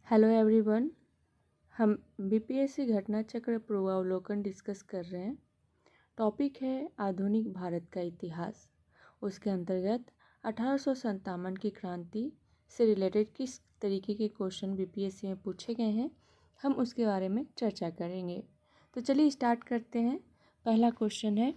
Hello everyone. हम BPSC घटना चक्र पूर्वावलोकन डिस्कस कर रहे हैं। टॉपिक है आधुनिक भारत का इतिहास। उसके अंतर्गत 1857 की क्रांति से रिलेटेड किस तरीके के क्वेश्चन बीपीएससी में पूछे गए हैं, हम उसके बारे में चर्चा करेंगे। तो चलिए स्टार्ट करते हैं। पहला क्वेश्चन है,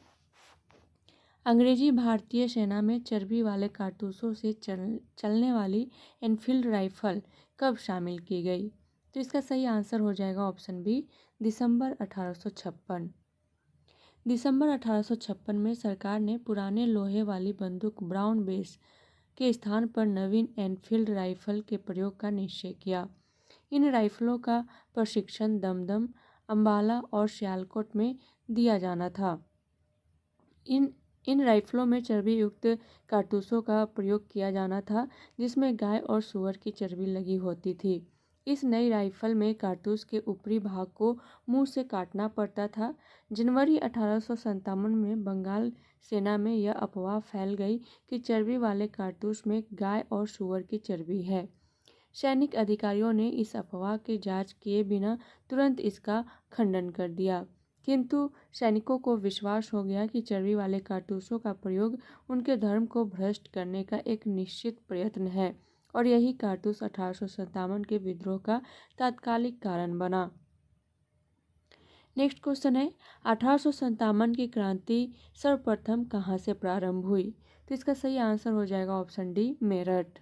अंग्रेजी भारतीय सेना में चर्बी वाले कारतूसों से चलने वाली एनफील्ड राइफल कब शामिल की गई? तो इसका सही आंसर हो जाएगा ऑप्शन बी, दिसंबर 1856। दिसंबर 1856 में सरकार ने पुराने लोहे वाली बंदूक ब्राउन बेस के स्थान पर नवीन एनफील्ड राइफल के प्रयोग का निश्चय किया। इन राइफलों का प्रशिक्षण दमदम, अंबाला और सियालकोट में दिया जाना था। इन राइफलों में चर्बी युक्त कारतूसों का प्रयोग किया जाना था, जिसमें गाय और सूअर की चर्बी लगी होती थी। इस नई राइफल में कारतूस के ऊपरी भाग को मुंह से काटना पड़ता था। जनवरी 1857 में बंगाल सेना में यह अफवाह फैल गई कि चर्बी वाले कारतूस में गाय और सूअर की चर्बी है। सैनिक अधिकारियों ने इस अफवाह की जांच किए बिना तुरंत इसका खंडन कर दिया, किंतु सैनिकों को विश्वास हो गया कि चर्बी वाले कारतूसों का प्रयोग उनके धर्म को भ्रष्ट करने का एक निश्चित प्रयत्न है, और यही कारतूस 1857 के विद्रोह का तात्कालिक कारण बना। नेक्स्ट क्वेश्चन है, 1857 की क्रांति सर्वप्रथम कहाँ से प्रारंभ हुई? तो इसका सही आंसर हो जाएगा ऑप्शन डी, मेरठ।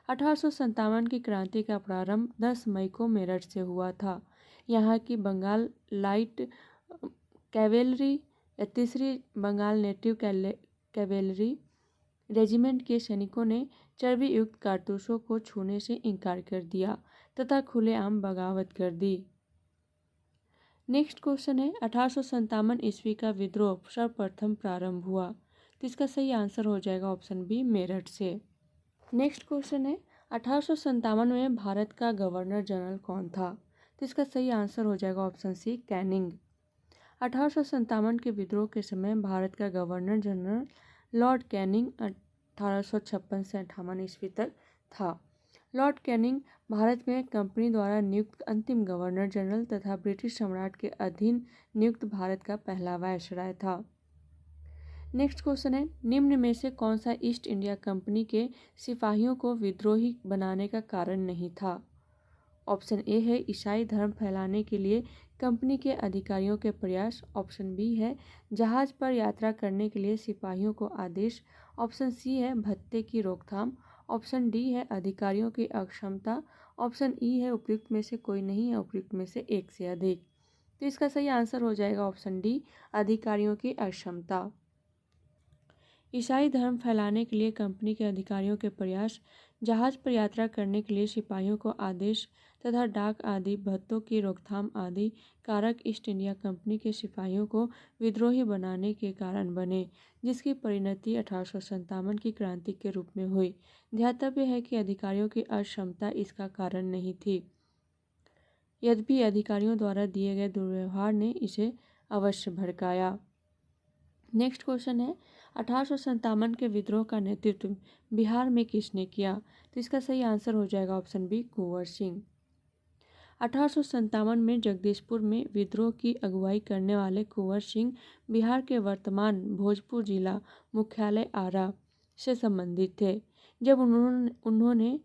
1857 की क्रांति का प्रारंभ 10 मई को मेरठ से हुआ था। यहाँ की बंगाल लाइट कैवेलरी या तीसरी बंगाल नेटिव कैवेलरी रेजिमेंट के सैनिकों ने चर्बी युक्त कारतूसों को छूने से इनकार कर दिया तथा खुलेआम बगावत कर दी। नेक्स्ट क्वेश्चन है, 1857 ईस्वी का विद्रोह सर्वप्रथम प्रारंभ हुआ। तो इसका सही आंसर हो जाएगा ऑप्शन बी, मेरठ से। नेक्स्ट क्वेश्चन है, 1857 में भारत का गवर्नर जनरल कौन था? तो इसका सही आंसर हो जाएगा ऑप्शन सी, कैनिंग। 1857 के विद्रोह के समय भारत का गवर्नर जनरल लॉर्ड कैनिंग 1856 से 58 ईस्वी तक था। लॉर्ड कैनिंग भारत में कंपनी द्वारा नियुक्त अंतिम गवर्नर जनरल तथा ब्रिटिश सम्राट के अधीन नियुक्त भारत का पहला वायसराय था। नेक्स्ट क्वेश्चन है, निम्न में से कौन सा ईस्ट इंडिया कंपनी के सिपाहियों को विद्रोही बनाने का कारण नहीं था? ऑप्शन ए है ईसाई धर्म फैलाने के लिए कंपनी के अधिकारियों के प्रयास। ऑप्शन बी है जहाज पर यात्रा करने के लिए सिपाहियों को आदेश। ऑप्शन सी है भत्ते की रोकथाम। ऑप्शन डी है अधिकारियों की अक्षमता। ऑप्शन ई है उपयुक्त में से कोई नहीं है, उपयुक्त में से एक से अधिक। तो इसका सही आंसर हो जाएगा ऑप्शन डी, अधिकारियों की अक्षमता। ईसाई धर्म फैलाने के लिए कंपनी के अधिकारियों के प्रयास, जहाज पर यात्रा करने के लिए सिपाहियों को आदेश तथा डाक आदि भत्तों की रोकथाम आदि कारक ईस्ट इंडिया कंपनी के सिपाहियों को विद्रोही बनाने के कारण बने, जिसकी परिणति 1857 की क्रांति के रूप में हुई। ध्यातव्य है कि अधिकारियों की अक्षमता इसका कारण नहीं थी, यद्यपि अधिकारियों द्वारा दिए गए दुर्व्यवहार ने इसे अवश्य भड़काया। नेक्स्ट क्वेश्चन है, 1857 के विद्रोह का नेतृत्व बिहार में किसने किया? तो इसका सही आंसर हो जाएगा ऑप्शन बी, कुंवर सिंह। 1857 में जगदीशपुर में विद्रोह की अगुवाई करने वाले कुंवर सिंह बिहार के वर्तमान भोजपुर जिला मुख्यालय आरा से संबंधित थे। जब उन्होंने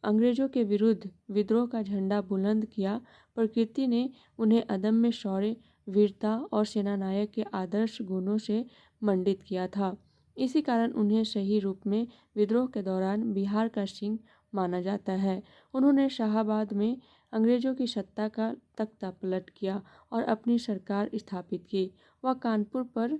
अंग्रेजों के विरुद्ध विद्रोह का झंडा बुलंद किया, प्रकृति ने उन्हें अदम्य शौर्य, वीरता और सेनानायक के आदर्श गुणों से मंडित किया था। इसी कारण उन्हें सही रूप में विद्रोह के दौरान बिहार का सिंह माना जाता है। उन्होंने शाहाबाद में अंग्रेजों की सत्ता का तख्ता पलट किया और अपनी सरकार स्थापित की। वह कानपुर पर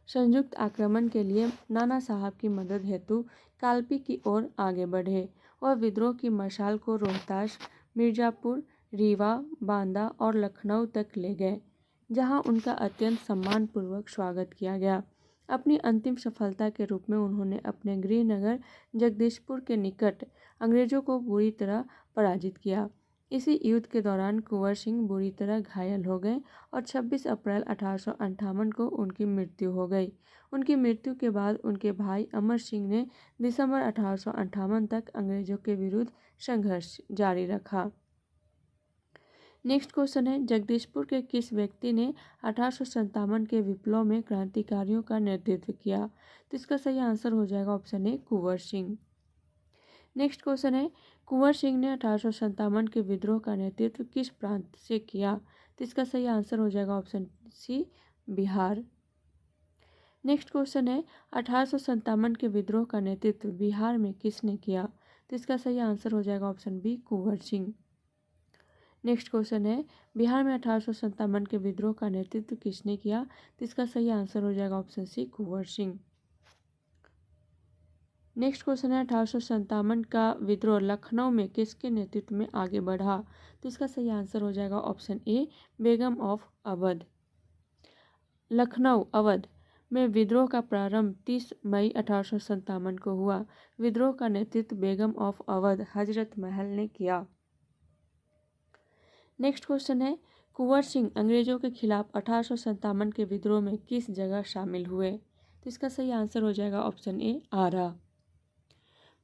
संयुक्त आक्रमण के लिए नाना साहब की मदद हेतु कालपी की ओर आगे बढ़े। वह विद्रोह की मशाल को रोहतास, मिर्जापुर, रीवा, बांदा और लखनऊ तक ले गए, जहां उनका अत्यंत सम्मानपूर्वक स्वागत किया गया। अपनी अंतिम सफलता के रूप में उन्होंने अपने गृह नगर जगदीशपुर के निकट अंग्रेजों को बुरी तरह पराजित किया। इसी युद्ध के दौरान कुंवर सिंह बुरी तरह घायल हो गए और 26 अप्रैल 1858 को उनकी मृत्यु हो गई। उनकी मृत्यु के बाद उनके भाई अमर सिंह ने दिसंबर 1858 तक अंग्रेजों के विरुद्ध संघर्ष जारी रखा। नेक्स्ट क्वेश्चन है, जगदीशपुर के किस व्यक्ति ने 1857 के विप्लव में क्रांतिकारियों का नेतृत्व किया? तो इसका सही आंसर हो जाएगा ऑप्शन ए, कुंवर सिंह। नेक्स्ट क्वेश्चन है, कुंवर सिंह ने 1857 के विद्रोह का नेतृत्व किस प्रांत से किया? तो इसका सही आंसर हो जाएगा option C, Bihar. Next question है, 1857 के विद्रोह का नेतृत्व बिहार में किसने किया? तो इसका सही आंसर हो जाएगा option B, Kunwar Singh. Next question है, बिहार में 1857 के विद्रोह का नेतृत्व किसने किया? तो इसका सही आंसर हो जाएगा ऑप्शन सी, कुंवर सिंह। नेक्स्ट क्वेश्चन है, 1857 का विद्रोह लखनऊ में किसके नेतृत्व में आगे बढ़ा? तो इसका सही आंसर हो जाएगा option A, Begum of Awadh. Lucknow Awadh में विद्रोह का प्रारंभ 30 मई 1857 को हुआ। विद्रोह का नेतृत्व बेगम ऑफ अवध हजरत महल ने किया। नेक्स्ट क्वेश्चन है, कुंवर सिंह अंग्रेजों के खिलाफ 1857 के विद्रोह में किस जगह शामिल हुए? तो इसका सही आंसर हो जाएगा ऑप्शन ए, आरा।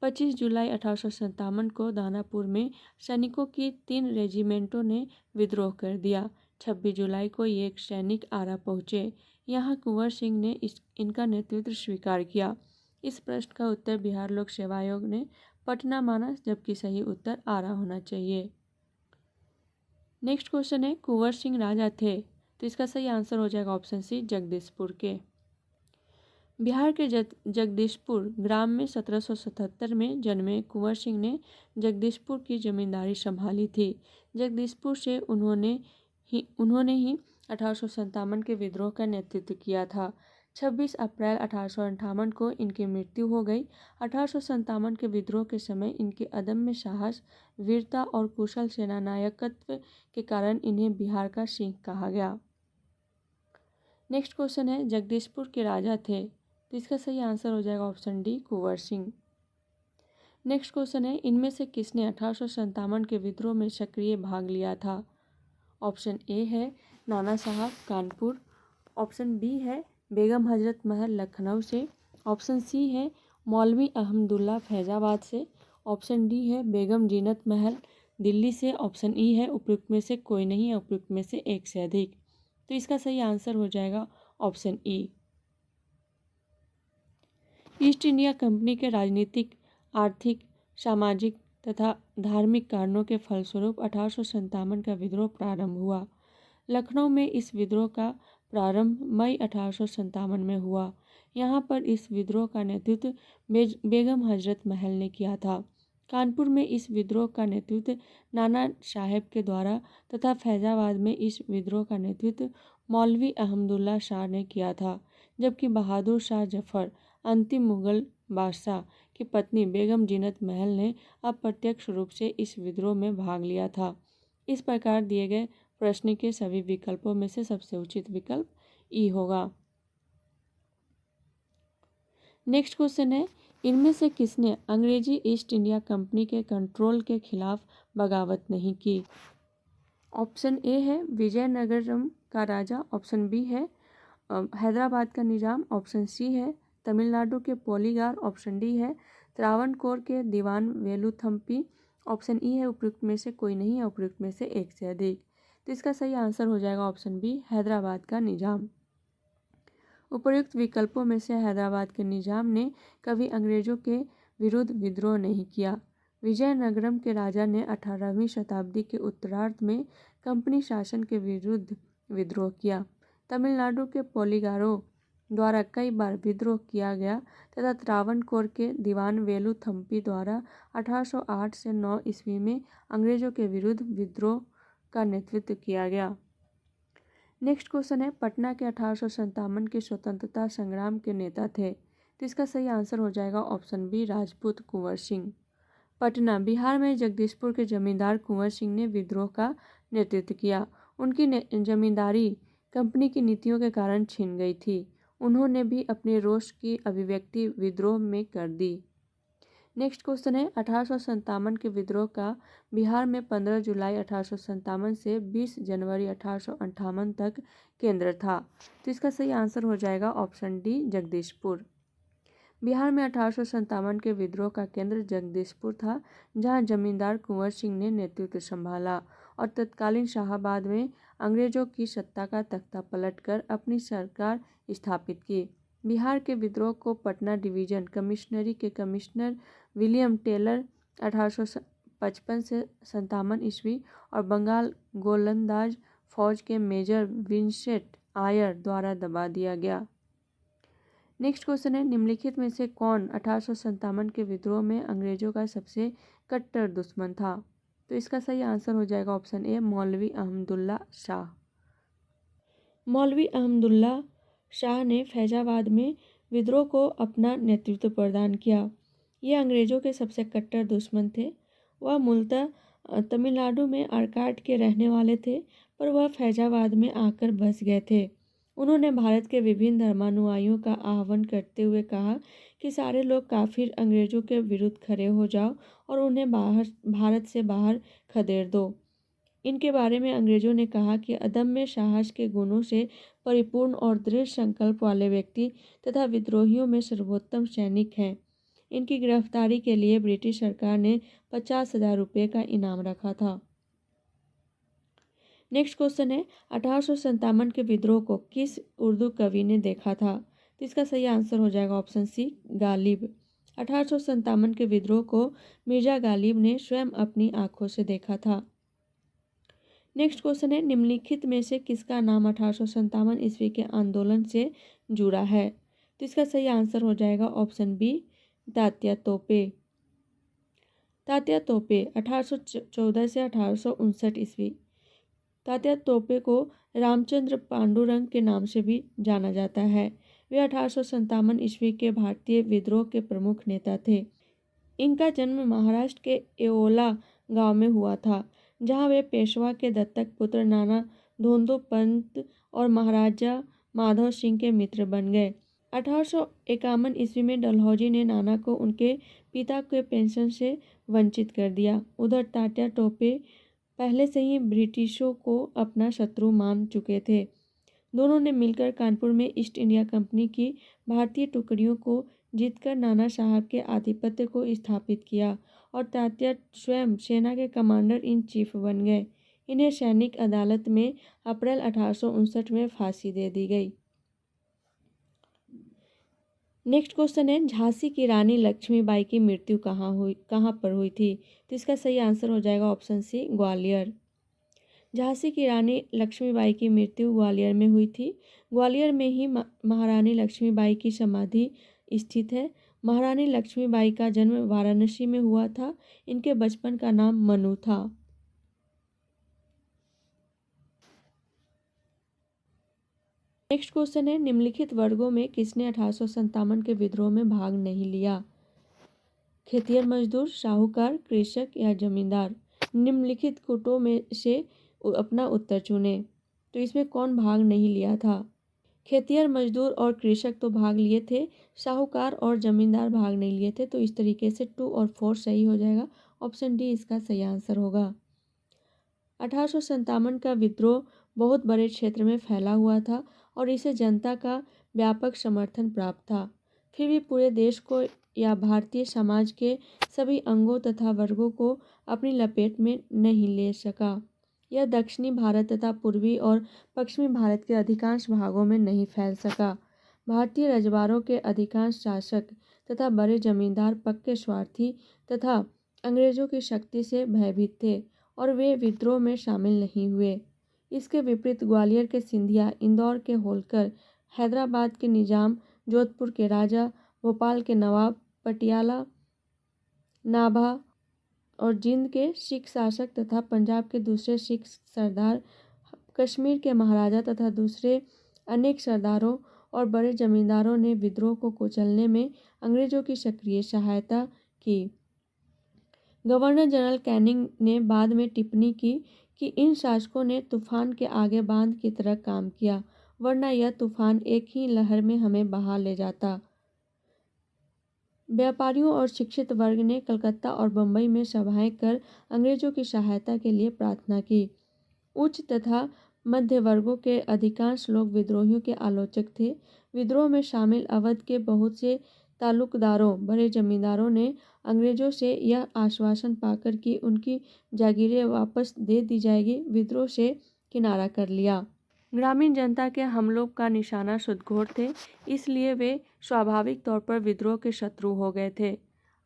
25 जुलाई 1857 को दानापुर में सैनिकों की 3 रेजिमेंटों ने विद्रोह कर दिया। 26 जुलाई को ये एक सैनिक आरा पहुंचे। यहाँ कुंवर सिंह ने इनका नेतृत्व स्वीकार किया। इस प्रश्न का उत्तर बिहार लोक सेवा आयोग ने पटना माना, जबकि सही उत्तर आरा होना चाहिए। नेक्स्ट क्वेश्चन है, कुंवर सिंह राजा थे? तो इसका सही आंसर हो जाएगा ऑप्शन सी, जगदीशपुर के। बिहार के जगदीशपुर ग्राम में 1777 में जन्मे कुंवर सिंह ने जगदीशपुर की जमींदारी संभाली थी। जगदीशपुर से उन्होंने ही 1857 के विद्रोह का नेतृत्व किया था। 26 अप्रैल 1858 को इनकी मृत्यु हो गई। 1857 के विद्रोह के समय इनके अदम्य साहस, वीरता और कुशल सेनानायकत्व के कारण इन्हें बिहार का सिंह कहा गया। नेक्स्ट क्वेश्चन है, जगदीशपुर के राजा थे? तो इसका सही आंसर हो जाएगा option D, Kunwar Singh. Next question है, इनमें से किसने 1857 के विद्रोह में सक्रिय भाग लिया था? ऑप्शन ए है नाना साहब कानपुर, ऑप्शन बी है बेगम हजरत महल लखनऊ से, ऑप्शन सी है मौलवी अहमदुल्ला फैजाबाद से, ऑप्शन डी है बेगम जीनत महल दिल्ली से, ऑप्शन ई है उपयुक्त में से कोई नहीं, उपयुक्त में से एक से अधिक। तो इसका सही आंसर हो जाएगा option E. East India company के राजनीतिक, आर्थिक, सामाजिक तथा धार्मिक कारणों के फलस्वरूप 1857 का विद्रोह प्रारंभ हुआ। लखनऊ में इस विद्रोह का प्रारंभ मई 1857 में हुआ। यहाँ पर इस विद्रोह का नेतृत्व बेगम हजरत महल ने किया था। कानपुर में इस विद्रोह का नेतृत्व नाना साहेब के द्वारा तथा फैजाबाद में इस विद्रोह का नेतृत्व मौलवी अहमदुल्ला शाह ने किया था, जबकि बहादुर शाह जफर अंतिम मुगल बादशाह की पत्नी बेगम जीनत महल ने अप्रत्यक्ष रूप से इस विद्रोह में भाग लिया था। इस प्रकार दिए गए प्रश्न के सभी विकल्पों में से सबसे उचित विकल्प ई होगा। नेक्स्ट क्वेश्चन है, इनमें से किसने अंग्रेजी ईस्ट इंडिया कंपनी के कंट्रोल के खिलाफ बगावत नहीं की? ऑप्शन ए है विजयनगरम का राजा, ऑप्शन बी है हैदराबाद का निजाम, ऑप्शन सी है तमिलनाडु के पोलीगार, ऑप्शन डी है त्रावणकोर के दीवान वेलुथम्पी, ऑप्शन ई है उपयुक्त में से कोई नहीं, उपयुक्त में से एक से अधिक। तो इसका सही आंसर हो जाएगा ऑप्शन बी, हैदराबाद का निजाम। उपर्युक्त विकल्पों में से हैदराबाद के निजाम ने कभी अंग्रेजों के विरुद्ध विद्रोह नहीं किया। विजयनगरम के राजा ने 18वीं शताब्दी के उत्तरार्ध में कंपनी शासन के विरुद्ध विद्रोह किया। तमिलनाडु के पोलीगारों द्वारा कई बार विद्रोह किया गया तथा त्रावणकोर के दीवान वेलुथम्पी द्वारा 1808 से 9 ईस्वी में अंग्रेजों के विरुद्ध विद्रोह का नेतृत्व किया गया। नेक्स्ट क्वेश्चन है, पटना के 1857 के स्वतंत्रता संग्राम के नेता थे? तो इसका सही आंसर हो जाएगा ऑप्शन बी, राजपूत कुंवर सिंह। पटना बिहार में जगदीशपुर के जमींदार कुंवर सिंह ने विद्रोह का नेतृत्व किया। उनकी जमींदारी कंपनी की नीतियों के कारण छिन गई थी। उन्होंने भी अपने रोष की अभिव्यक्ति विद्रोह में कर दी। नेक्स्ट क्वेश्चन है 1857 के विद्रोह का बिहार में 15 जुलाई 1857 से 20 जनवरी 1858 तक केंद्र था। तो इसका सही आंसर हो जाएगा ऑप्शन डी जगदीशपुर। बिहार में 1857 के विद्रोह का केंद्र जगदीशपुर था, जहां जमींदार कुंवर सिंह ने नेतृत्व संभाला और तत्कालीन शाहाबाद में अंग्रेजों की सत्ता का तख्ता पलटकर अपनी सरकार स्थापित की। बिहार के विद्रोह को पटना डिवीजन कमिश्नरी के कमिश्नर विलियम टेलर 1855 से 57 ईस्वी और बंगाल गोलंदाज फौज के मेजर विंसेंट आयर द्वारा दबा दिया गया। नेक्स्ट क्वेश्चन है निम्नलिखित में से कौन 1857 के विद्रोह में अंग्रेजों का सबसे कट्टर दुश्मन था। तो इसका सही आंसर हो जाएगा ऑप्शन ए मौलवी अहमदुल्ला शाह। मौलवी अहमदुल्ला शाह ने फैजाबाद में विद्रोह को अपना नेतृत्व प्रदान किया। ये अंग्रेजों के सबसे कट्टर दुश्मन थे। वह मूलतः तमिलनाडु में आरकाट के रहने वाले थे, पर वह फैजाबाद में आकर बस गए थे। उन्होंने भारत के विभिन्न धर्मानुयायियों का आह्वान करते हुए कहा कि सारे लोग काफिर अंग्रेजों के विरुद्ध खड़े हो जाओ और उन्हें भारत से बाहर खदेड़ दो। इनके बारे में अंग्रेजों ने कहा कि अदम्य साहस के गुणों से परिपूर्ण और दृढ़ संकल्प वाले व्यक्ति तथा विद्रोहियों में सर्वोत्तम सैनिक हैं। इनकी गिरफ्तारी के लिए ब्रिटिश सरकार ने 50,000 रुपये का इनाम रखा था। नेक्स्ट क्वेश्चन है 1857 के विद्रोह को किस उर्दू कवि ने देखा था। तो इसका सही आंसर हो जाएगा ऑप्शन सी गालिब। 1857 के विद्रोह को मिर्जा गालिब ने स्वयं अपनी आंखों से देखा था। नेक्स्ट क्वेश्चन है निम्नलिखित में से किसका नाम 1857 ईस्वी के आंदोलन से जुड़ा है। तो इसका सही आंसर हो जाएगा ऑप्शन बी तात्या तोपे। तात्या तोपे 1814 से 1859 ईस्वी। तात्या तोपे को रामचंद्र पांडुरंग के नाम से भी जाना जाता है। वे 1857 ईस्वी के भारतीय विद्रोह के प्रमुख नेता थे। इनका जन्म महाराष्ट्र के एओला गांव में हुआ था, जहां वे पेशवा के दत्तक पुत्र नाना धोंदो पंत और महाराजा माधव सिंह के मित्र बन गए। 1851 ईस्वी में डलहौजी ने नाना को उनके पिता के पेंशन से वंचित कर दिया। उधर तात्या टोपे पहले से ही ब्रिटिशों को अपना शत्रु मान चुके थे। दोनों ने मिलकर कानपुर में ईस्ट इंडिया कंपनी की भारतीय टुकड़ियों को जीतकर नाना साहब के आधिपत्य को स्थापित किया और तात्या स्वयं सेना के कमांडर इन चीफ बन गए। इन्हें सैनिक अदालत में अप्रैल 1859 में फांसी दे दी गई। नेक्स्ट क्वेश्चन है झांसी की रानी लक्ष्मीबाई की मृत्यु कहाँ पर हुई थी। तो इसका सही आंसर हो जाएगा ऑप्शन सी ग्वालियर। झांसी की रानी लक्ष्मीबाई की मृत्यु ग्वालियर में हुई थी। ग्वालियर में ही महारानी लक्ष्मीबाई की समाधि स्थित है। महारानी लक्ष्मीबाई का जन्म वाराणसी में हुआ था। इनके बचपन का नाम मनु था। नेक्स्ट क्वेश्चन है निम्नलिखित वर्गों में किसने 1857 के विद्रोह में भाग नहीं लिया। खेतिहर मजदूर, साहूकार, कृषक या जमींदार। निम्नलिखित कोटों में से अपना उत्तर चुने। तो इसमें कौन भाग नहीं लिया था। खेतिहर मजदूर और कृषक तो भाग लिए थे, साहूकार और जमींदार भाग नहीं लिए थे। तो इस तरीके से 2 और 4 सही हो जाएगा। ऑप्शन डी इसका सही आंसर होगा। 1857 का विद्रोह बहुत बड़े क्षेत्र में फैला हुआ था और इसे जनता का व्यापक समर्थन प्राप्त था। फिर भी पूरे देश को या भारतीय समाज के सभी अंगों तथा वर्गों को अपनी लपेट में नहीं ले सका। यह दक्षिणी भारत तथा पूर्वी और पश्चिमी भारत के अधिकांश भागों में नहीं फैल सका। भारतीय रजवाड़ों के अधिकांश शासक तथा बड़े जमींदार पक्के स्वार्थी तथा अंग्रेजों की शक्ति से भयभीत थे और वे विद्रोह में शामिल नहीं हुए। इसके विपरीत ग्वालियर के सिंधिया, इंदौर के होलकर, हैदराबाद के निजाम, जोधपुर के राजा, भोपाल के नवाब, पटियाला, नाभा और जींद के सिख शासक तथा पंजाब के दूसरे सिख सरदार, कश्मीर के महाराजा तथा दूसरे अनेक सरदारों और बड़े जमींदारों ने विद्रोह को कुचलने में अंग्रेजों की सक्रिय सहायता की। गवर्नर जनरल कैनिंग ने बाद में टिप्पणी की कि इन शासकों ने तूफान के आगे बांध की तरह काम किया, वरना यह तूफान एक ही लहर में हमें बहा ले जाता। व्यापारियों और शिक्षित वर्ग ने कलकत्ता और बम्बई में सभाएं कर अंग्रेजों की सहायता के लिए प्रार्थना की। उच्च तथा मध्य वर्गों के अधिकांश लोग विद्रोहियों के आलोचक थे। विद्रोह में शामिल अवध के बहुत से तालुकदारों, बड़े जमींदारों ने अंग्रेजों से यह आश्वासन पाकर कि उनकी जागीरें वापस दे दी जाएगी, विद्रोह से किनारा कर लिया। ग्रामीण जनता के हमलों का निशाना सुदघोर थे, इसलिए वे स्वाभाविक तौर पर विद्रोह के शत्रु हो गए थे।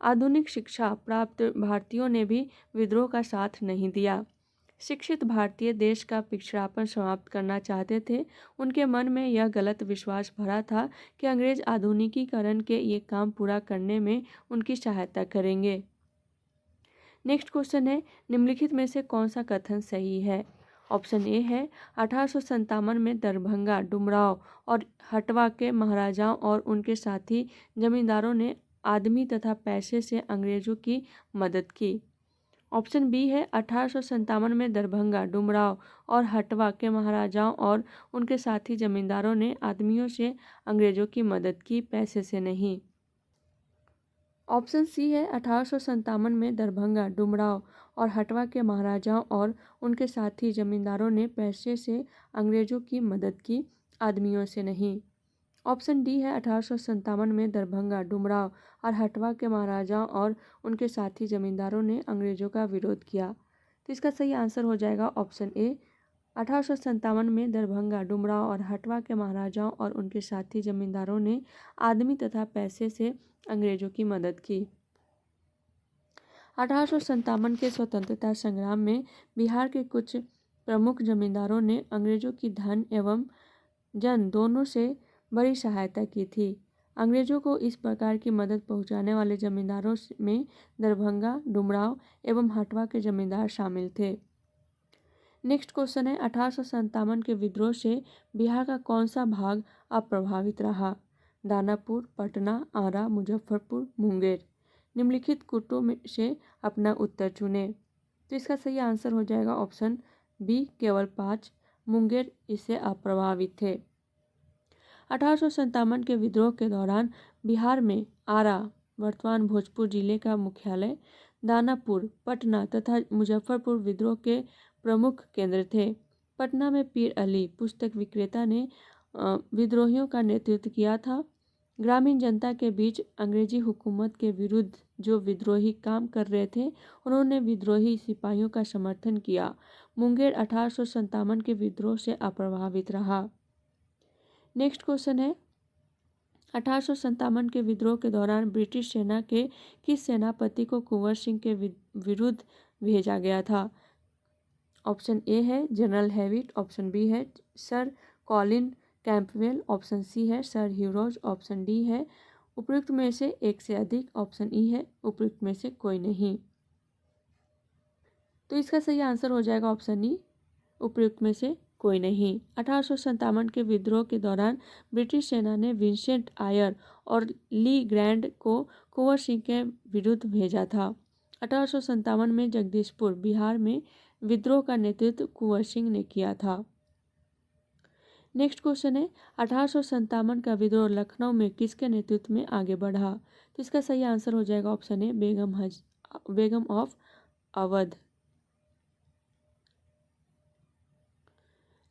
आधुनिक शिक्षा प्राप्त भारतीयों ने भी विद्रोह का साथ नहीं दिया। शिक्षित भारतीय देश का पिछड़ापन समाप्त करना चाहते थे। उनके मन में यह गलत विश्वास भरा था कि अंग्रेज आधुनिकीकरण के ये काम पूरा करने में उनकी सहायता करेंगे। नेक्स्ट क्वेश्चन है, निम्नलिखित में से कौन सा कथन सही है? ऑप्शन ए है 1857 में दरभंगा, डुमरांव और हटवा के महाराजाओं और उनके साथी जमींदारों ने आदमी तथा पैसे से अंग्रेजों की मदद की। ऑप्शन बी है 1857 में दरभंगा, डुमरांव और हटवा के महाराजाओं और उनके साथी जमींदारों ने आदमियों से अंग्रेजों की मदद की, पैसे से नहीं। ऑप्शन सी है 1857 में दरभंगा, डुमरांव और हटवा के महाराजाओं और उनके साथी जमींदारों ने पैसे से अंग्रेजों की मदद की, आदमियों से नहीं। ऑप्शन डी है 1857 में दरभंगा, डुमरांव और हटवा के महाराजाओं और उनके साथी जमींदारों ने अंग्रेजों का विरोध किया। तो इसका सही आंसर हो जाएगा ऑप्शन ए 1857 में दरभंगा, डुमरांव और हटवा के महाराजाओं और उनके साथी जमींदारों ने आदमी तथा पैसे से अंग्रेजों की मदद की। 1857 के स्वतंत्रता संग्राम में बिहार के कुछ प्रमुख जमींदारों ने अंग्रेजों की धन एवं जन दोनों से बड़ी सहायता की थी। अंग्रेजों को इस प्रकार की मदद पहुंचाने वाले जमींदारों में दरभंगा, डुमरांव एवं हटवा के जमींदार शामिल थे। नेक्स्ट क्वेश्चन है, 1857 के विद्रोह से बिहार का कौन सा भाग अप्रभावित रहा? दानापुर, पटना, आरा, मुजफ्फरपुर, मुंगेर। निम्नलिखित कूटों में से अपना उत्तर चुने। तो इसका सही आंसर हो जाएगा ऑप्शन बी, केवल 5 मुंगेर इससे अप्रभावित थे। 1857 के विद्रोह के दौरान बिहार में आरा, वर्तमान भोजपुर जिले का मुख्यालय, दानापुर, पटना तथा मुजफ्फरपुर विद्रोह के प्रमुख केंद्र थे। पटना में पीर अली पुस्तक विक्रेता ने विद्रोहियों का नेतृत्व किया था। ग्रामीण जनता के बीच अंग्रेजी हुकूमत के विरुद्ध जो विद्रोही काम कर रहे थे, उन्होंने विद्रोही सिपाहियों का समर्थन किया। मुंगेर 1857 के विद्रोह से अप्रभावित रहा। नेक्स्ट क्वेश्चन है, 1857 के विद्रोह के दौरान ब्रिटिश सेना के किस सेनापति को कुंवर सिंह के विरुद्ध भेजा गया था? ऑप्शन ए है जनरल हैविट, ऑप्शन बी है sir Colin Campbell, option C है सर ह्यूरोज, ऑप्शन डी है उपयुक्त में से एक से अधिक, ऑप्शन ई है उपयुक्त में से कोई नहीं। तो इसका सही आंसर हो जाएगा ऑप्शन ई, उपयुक्त में से कोई नहीं। 1857 के विद्रोह के दौरान ब्रिटिश सेना ने विंसेंट आयर और ली ग्रैंड को कुंवर सिंह के विरुद्ध भेजा था। 1857 में जगदीशपुर, बिहार में विद्रोह का नेतृत्व कुंवर सिंह ने किया था। नेक्स्ट क्वेश्चन है, 1857 का विद्रोह लखनऊ में किसके नेतृत्व में आगे बढ़ा? तो इसका सही आंसर हो जाएगा option A, Begum of Awadh.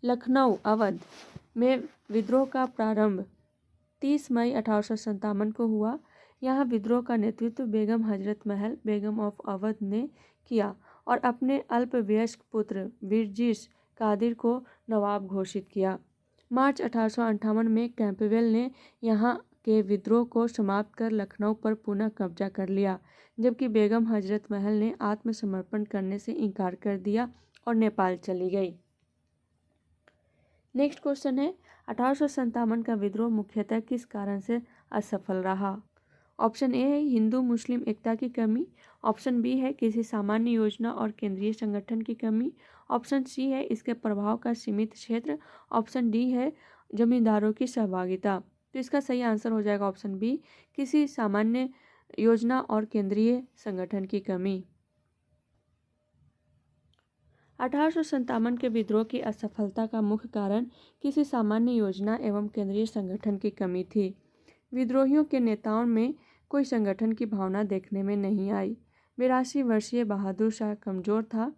Lucknow Awadh में विद्रोह का प्रारंभ 30 मई 1857 को हुआ। यहाँ विद्रोह का नेतृत्व बेगम हजरत महल, बेगम ऑफ अवध ने किया और अपने अल्पवयस्क पुत्र बिरजिस कादिर को नवाब घोषित किया। मार्च 1858 में कैंपबेल ने यहाँ के विद्रोह को समाप्त कर लखनऊ पर पुनः कब्जा कर लिया, जबकि बेगम हजरत महल ने आत्मसमर्पण करने से इनकार कर दिया और नेपाल चली गई। नेक्स्ट क्वेश्चन है, 1857 का विद्रोह मुख्यतः किस कारण से असफल रहा? ऑप्शन ए है हिंदू मुस्लिम एकता की कमी, ऑप्शन बी है किसी सामान्य योजना और केंद्रीय संगठन की कमी, ऑप्शन सी है इसके प्रभाव का सीमित क्षेत्र, ऑप्शन डी है जमींदारों की सहभागिता। तो इसका सही आंसर हो जाएगा ऑप्शन बी, किसी सामान्य योजना और केंद्रीय संगठन की कमी। 1857 के विद्रोह की असफलता का मुख्य कारण किसी सामान्य योजना एवं केंद्रीय संगठन की कमी थी। विद्रोहियों के नेताओं में कोई संगठन की भावना देखने में नहीं आई। 82 वर्षीय बहादुर शाह कमज़ोर था।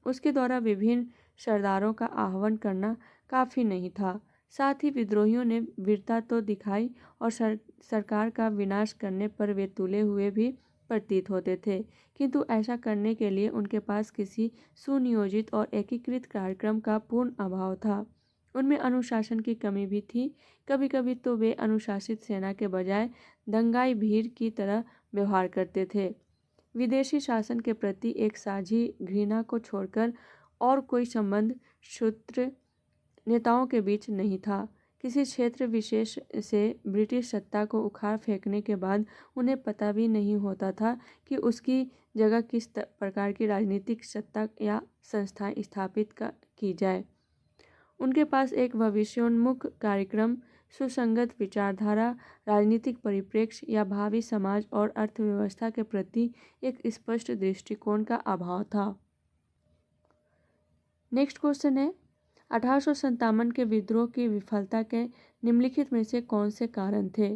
उसके द्वारा विभिन्न सरदारों का आह्वान करना काफ़ी नहीं था। साथ ही विद्रोहियों ने वीरता तो दिखाई और सरकार का विनाश करने पर वे तुले हुए भी प्रतीत होते थे, किंतु ऐसा करने के लिए उनके पास किसी सुनियोजित और एकीकृत कार्यक्रम का पूर्ण अभाव था। उनमें अनुशासन की कमी भी थी। कभी कभी तो वे अनुशासित सेना के बजाय दंगाई भीड़ की तरह व्यवहार करते थे। विदेशी शासन के प्रति एक साझी घृणा को छोड़कर और कोई संबंध सूत्र नेताओं के बीच नहीं था। किसी क्षेत्र विशेष से ब्रिटिश सत्ता को उखाड़ फेंकने के बाद उन्हें पता भी नहीं होता था कि उसकी जगह किस प्रकार की राजनीतिक सत्ता या संस्थाएं स्थापित की जाए। उनके पास एक भविष्योन्मुख कार्यक्रम, सुसंगत विचारधारा, राजनीतिक परिप्रेक्ष्य या भावी समाज और अर्थव्यवस्था के प्रति एक स्पष्ट दृष्टिकोण का अभाव था। नेक्स्ट क्वेश्चन है, 1857 के विद्रोह की विफलता के निम्नलिखित में से कौन से कारण थे?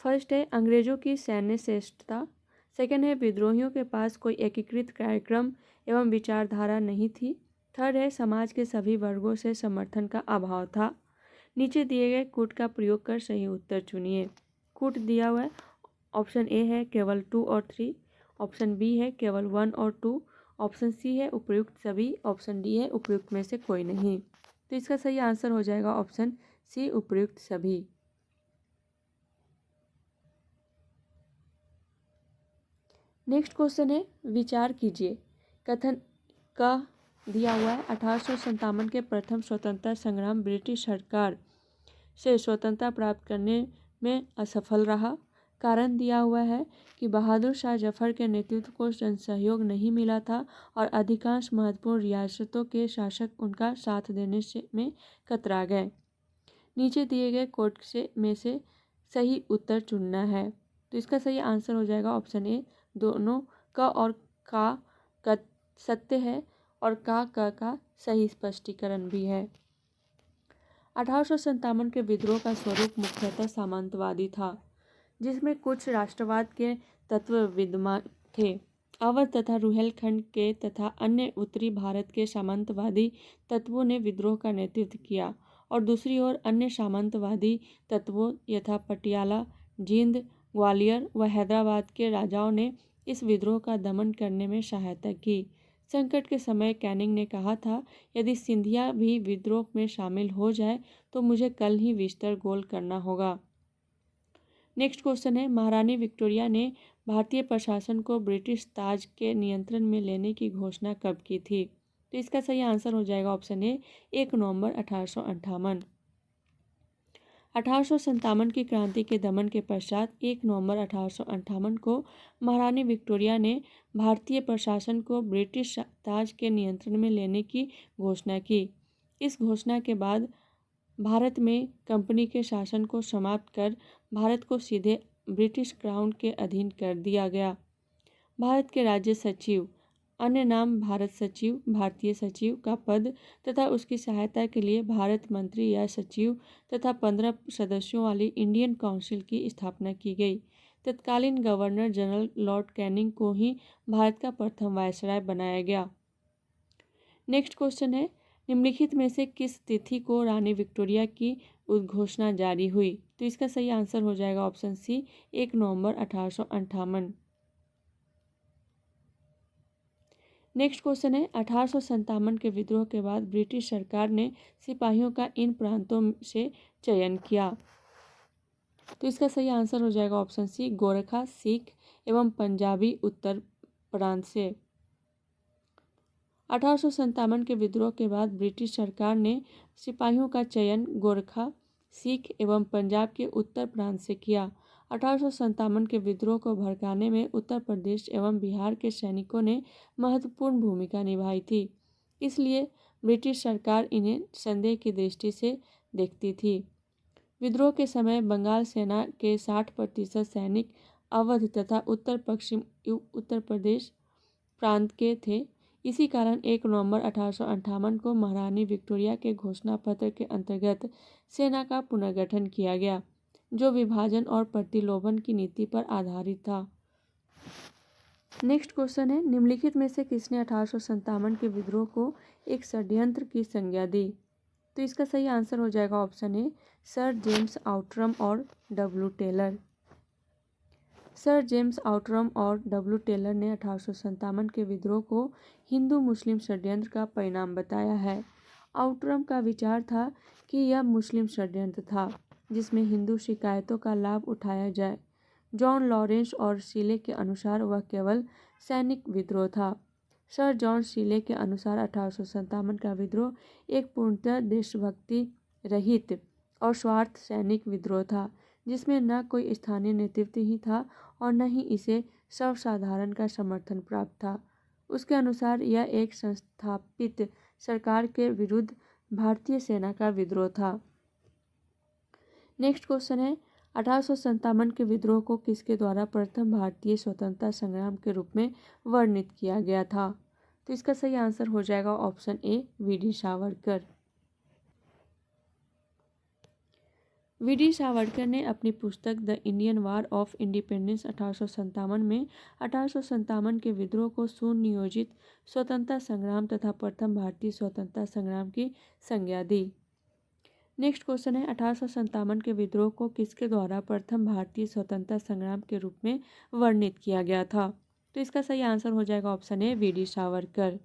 फर्स्ट है अंग्रेजों की सैन्य श्रेष्ठता। सेकेंड है विद्रोहियों के पास कोई एकीकृत कार्यक्रम एवं विचारधारा नहीं थी। थर्ड है समाज के सभी वर्गों से समर्थन का अभाव था। नीचे दिए गए कूट का प्रयोग कर सही उत्तर चुनिए। कूट दिया हुआ है, ऑप्शन ए है केवल 2 और 3, ऑप्शन बी है केवल 1 और 2, ऑप्शन सी है उपयुक्त सभी, ऑप्शन डी है उपयुक्त में से कोई नहीं। तो इसका सही आंसर हो जाएगा ऑप्शन सी, उपयुक्त सभी। नेक्स्ट क्वेश्चन है, विचार कीजिए। कथन का दिया हुआ है 1857 के प्रथम स्वतंत्रता संग्राम ब्रिटिश सरकार से स्वतंत्रता प्राप्त करने में असफल रहा। कारण दिया हुआ है कि बहादुर शाह जफर के नेतृत्व को जनसहयोग नहीं मिला था और अधिकांश महत्वपूर्ण रियासतों के शासक उनका साथ देने में कतरा गए। नीचे दिए गए कोट में से सही उत्तर चुनना है। तो इसका सही आंसर हो जाएगा ऑप्शन ए, दोनों क और का सत्य है और का सही स्पष्टीकरण भी है। 1857 के विद्रोह का स्वरूप मुख्यतः सामंतवादी था, जिसमें कुछ राष्ट्रवाद के तत्व विद्यमान थे। अवध तथा रुहेलखंड के तथा अन्य उत्तरी भारत के सामंतवादी तत्वों ने विद्रोह का नेतृत्व किया और दूसरी ओर अन्य सामंतवादी तत्वों यथा पटियाला, जींद, ग्वालियर व हैदराबाद के राजाओं ने इस विद्रोह का दमन करने में सहायता की। संकट के समय कैनिंग ने कहा था, यदि सिंधिया भी विद्रोह में शामिल हो जाए तो मुझे कल ही विस्तर गोल करना होगा। नेक्स्ट क्वेश्चन है, महारानी विक्टोरिया ने भारतीय प्रशासन को ब्रिटिश ताज के नियंत्रण में लेने की घोषणा कब की थी? तो इसका सही आंसर हो जाएगा ऑप्शन ए, 1 नवंबर 1858। 1857 की क्रांति के दमन के पश्चात 1 नवंबर 1858 को महारानी विक्टोरिया ने भारतीय प्रशासन को ब्रिटिश ताज के नियंत्रण में लेने की घोषणा की। इस घोषणा के बाद भारत में कंपनी के शासन को समाप्त कर भारत को सीधे ब्रिटिश क्राउन के अधीन कर दिया गया। भारत के राज्य सचिव, अन्य नाम भारत सचिव, भारतीय सचिव का पद तथा उसकी सहायता के लिए भारत मंत्री या सचिव तथा 15 सदस्यों वाली इंडियन काउंसिल की स्थापना की गई। तत्कालीन गवर्नर जनरल लॉर्ड कैनिंग को ही भारत का प्रथम वायसराय बनाया गया। नेक्स्ट क्वेश्चन है, निम्नलिखित में से किस तिथि को रानी विक्टोरिया की उद्घोषणा जारी हुई? तो इसका सही आंसर हो जाएगा ऑप्शन सी, 1 नवंबर 1858। नेक्स्ट क्वेश्चन है, 1857 के विद्रोह के बाद ब्रिटिश सरकार ने सिपाहियों का इन प्रांतों से चयन किया। तो इसका सही आंसर हो जाएगा ऑप्शन सी, गोरखा, सिख एवं पंजाबी उत्तर प्रांत से। 1857 के विद्रोह के बाद ब्रिटिश सरकार ने सिपाहियों का चयन गोरखा, सिख एवं पंजाब के उत्तर प्रांत से किया। 1857 के विद्रोह को भड़काने में उत्तर प्रदेश एवं बिहार के सैनिकों ने महत्वपूर्ण भूमिका निभाई थी, इसलिए ब्रिटिश सरकार इन्हें संदेह की दृष्टि से देखती थी। विद्रोह के समय बंगाल सेना के 60% सैनिक अवध तथा उत्तर पश्चिम उत्तर प्रदेश प्रांत के थे। इसी कारण 1 नवंबर 1858 को महारानी विक्टोरिया के घोषणा पत्र के अंतर्गत सेना का पुनर्गठन किया गया। जो विभाजन और प्रतिलोभन की नीति पर आधारित था। नेक्स्ट क्वेश्चन है, निम्नलिखित में से किसने 1857 के विद्रोह को एक षड्यंत्र की संज्ञा दी? तो इसका सही आंसर हो जाएगा option A, sir James Outram और W Taylor. Sir James Outram और डब्ल्यू टेलर ने 1857 के विद्रोह को हिंदू मुस्लिम षड्यंत्र का परिणाम बताया है। आउटरम का विचार था कि यह मुस्लिम षड्यंत्र था जिसमें हिंदू शिकायतों का लाभ उठाया जाए। जॉन लॉरेंस और शीले के अनुसार वह केवल सैनिक विद्रोह था। सर जॉन शीले के अनुसार 1857 का विद्रोह एक पूर्णतः देशभक्ति रहित और स्वार्थ सैनिक विद्रोह था जिसमें न कोई स्थानीय नेतृत्व ही था और न ही इसे सर्वसाधारण का समर्थन प्राप्त था। उसके अनुसार यह एक संस्थापित सरकार के विरुद्ध भारतीय सेना का विद्रोह था। नेक्स्ट क्वेश्चन है, 1857 के विद्रोह को किसके द्वारा प्रथम भारतीय स्वतंत्रता संग्राम के रूप में वर्णित किया गया था? तो इसका सही आंसर हो जाएगा ऑप्शन ए, वी.डी. सावरकर। वी.डी. सावरकर ने अपनी पुस्तक the Indian war of independence 1857 में 1857 के विद्रोह को सुनियोजित स्वतंत्रता संग्राम तथा प्रथम भारतीय स्वतंत्रता संग्राम की संज्ञा दी। नेक्स्ट क्वेश्चन है, 1857 के विद्रोह को किसके द्वारा प्रथम भारतीय स्वतंत्रता संग्राम के रूप में वर्णित किया गया था? तो इसका सही आंसर हो जाएगा ऑप्शन ए, वी.डी. सावरकर।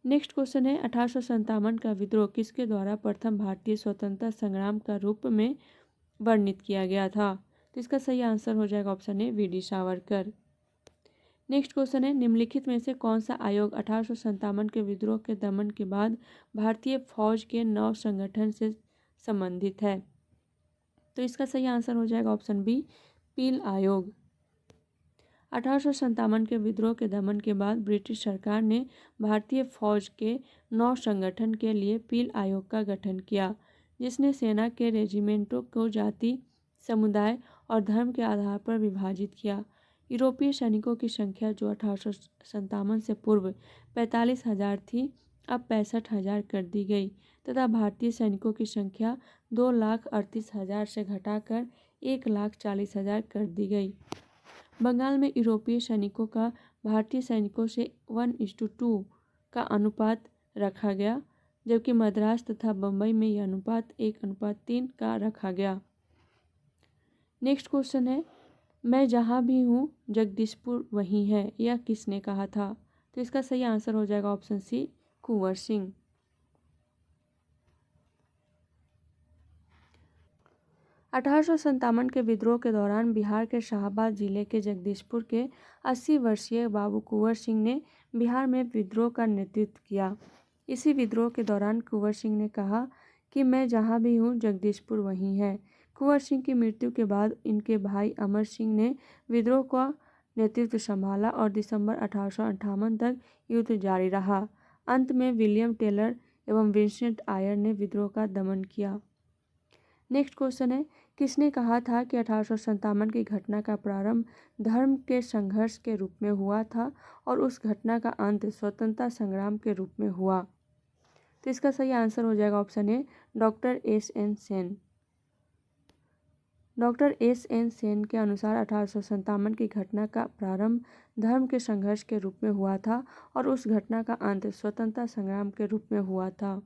नेक्स्ट क्वेश्चन है, 1857 का विद्रोह किसके द्वारा प्रथम भारतीय स्वतंत्रता संग्राम का रूप में वर्णित किया गया था? तो इसका सही आंसर हो जाएगा ऑप्शन ए, वी.डी. सावरकर। नेक्स्ट क्वेश्चन है, निम्नलिखित में से कौन सा आयोग 1857 के विद्रोह के दमन के बाद भारतीय फौज के नव संगठन से संबंधित है? तो इसका सही आंसर हो जाएगा ऑप्शन बी, पील आयोग। 1857 के विद्रोह के दमन के बाद ब्रिटिश सरकार ने भारतीय फौज के नौ संगठन के लिए पील आयोग का गठन किया जिसने सेना के रेजिमेंटों को जाति, समुदाय और धर्म के आधार पर विभाजित किया। यूरोपीय सैनिकों की संख्या जो 1857 से पूर्व 45,000 थी अब 65,000 कर दी गई तथा भारतीय सैनिकों की संख्या 2,38,000 से घटाकर 1,40,000 कर दी गई। बंगाल में यूरोपीय सैनिकों का भारतीय सैनिकों से 1:2 का अनुपात रखा गया जबकि मद्रास तथा बम्बई में यह अनुपात 1:3 का रखा गया। नेक्स्ट क्वेश्चन है, मैं जहाँ भी हूँ जगदीशपुर वहीं है, यह किसने कहा था? तो इसका सही आंसर हो जाएगा ऑप्शन सी, कुंवर सिंह। 1857 के विद्रोह के दौरान बिहार के शाहाबाद जिले के जगदीशपुर के 80 वर्षीय बाबू कुंवर सिंह ने बिहार में विद्रोह का नेतृत्व किया। इसी विद्रोह के दौरान कुंवर सिंह ने कहा कि मैं जहाँ भी हूँ जगदीशपुर वहीं है। कुंवर सिंह की मृत्यु के बाद इनके भाई अमर सिंह ने विद्रोह का नेतृत्व संभाला और दिसंबर 1858 तक युद्ध जारी रहा। अंत में विलियम टेलर एवं विंसेंट आयर ने विद्रोह का दमन किया। नेक्स्ट क्वेश्चन है, किसने कहा था कि 1857 की घटना का प्रारंभ धर्म के संघर्ष के रूप में हुआ था और उस घटना का अंत स्वतंत्रता संग्राम के रूप में हुआ? तो इसका सही आंसर हो जाएगा ऑप्शन ए, doctor SN. Sen. Doctor SN. Sen के अनुसार 1857 की घटना का प्रारंभ धर्म के संघर्ष के रूप में हुआ था और उस घटना का अंत स्वतंत्रता संग्राम के रूप में हुआ था।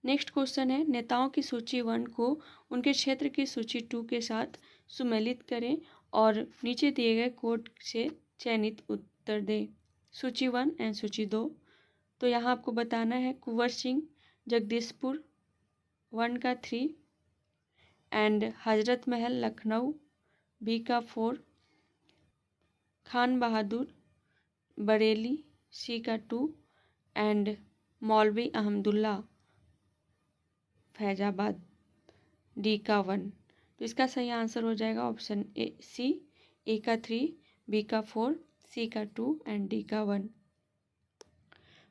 नेक्स्ट क्वेश्चन है, नेताओं की सूची 1 को उनके क्षेत्र की सूची 2 के साथ सुमेलित करें और नीचे दिए गए कोड से चयनित उत्तर दें। सूची 1 एंड सूची 2। तो यहाँ आपको बताना है कुंवर सिंह जगदीशपुर 1 का 3 एंड हजरत महल लखनऊ बी का 4, खान बहादुर बरेली सी का 2 एंड मौलवी अहमदुल्ला फैजाबाद डी का 1। तो इसका सही आंसर हो जाएगा ऑप्शन ए सी, ए का 3, बी का 4, सी का 2 एंड डी का 1।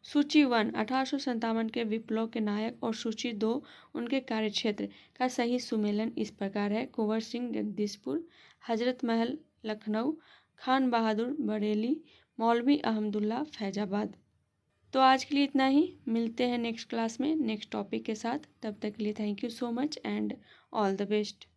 सूची 1 1857 के विप्लव के नायक और सूची 2 उनके कार्यक्षेत्र का सही सुमेलन इस प्रकार है, कुंवर सिंह जगदीशपुर, हजरत महल लखनऊ, खान बहादुर बरेली, मौलवी अहमदुल्ला फैजाबाद। तो आज के लिए इतना ही, मिलते हैं नेक्स्ट क्लास में नेक्स्ट टॉपिक के साथ। तब तक के लिए thank you so much and all the best.